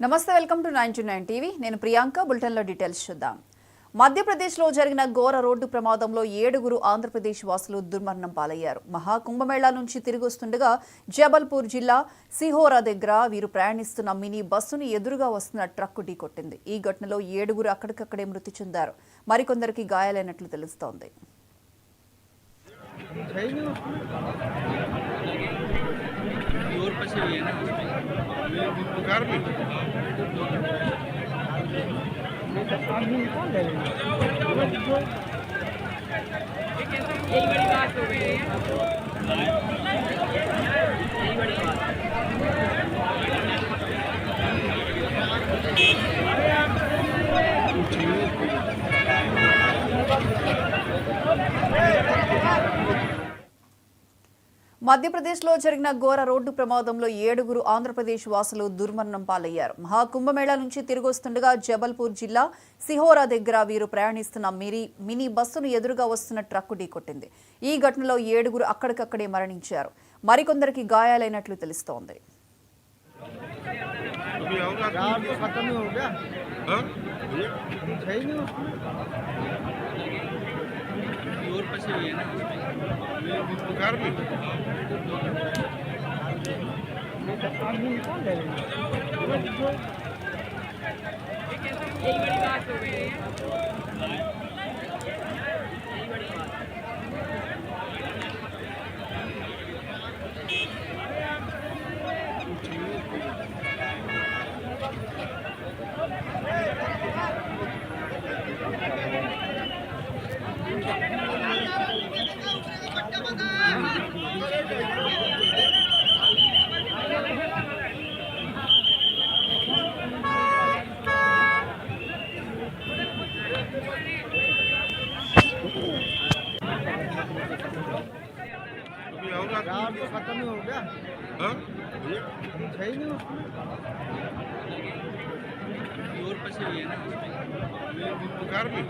నమస్తే, welcome to 929 TV. నేను ప్రియాంక. బులెటిన్లో డీటెయిల్స్ చూద్దాం. మధ్యప్రదేశ్లో జరిగిన ఘోర రోడ్డు ప్రమాదంలో 7 ఆంధ్రప్రదేశ్ వాసులు దుర్మరణం పాలయ్యారు. మహాకుంభమేళా నుంచి తిరిగి వస్తుండగా జబల్పూర్ జిల్లా సిహోరా దగ్గర వీరు ప్రయాణిస్తున్న మినీ బస్సును ఎదురుగా వస్తున్న ట్రక్కు ఢీకొట్టింది. ఈ ఘటనలో 7 అక్కడికక్కడే మృతి చెందారు. మరికొందరికి గాయాలైనట్లు తెలుస్తోంది. మధ్యప్రదేశ్లో జరిగిన ఘోర రోడ్డు ప్రమాదంలో 7 ఆంధ్రప్రదేశ్ వాసులు దుర్మరణం పాలయ్యారు. మహాకుంభమేళా నుంచి తిరిగి వస్తుండగా జబల్పూర్ జిల్లా సిహోరా దగ్గర వీరు ప్రయాణిస్తున్న మినీ బస్సును ఎదురుగా వస్తున్న ట్రక్కు ఢీకొట్టింది. ఈ ఘటనలో 7 అక్కడికక్కడే మరణించారు. మరికొందరికి గాయాలైనట్లు తెలుస్తోంది. खत्म ही हो गया। हाँ? है ही नहीं और पसी हुई है ना। ये कार में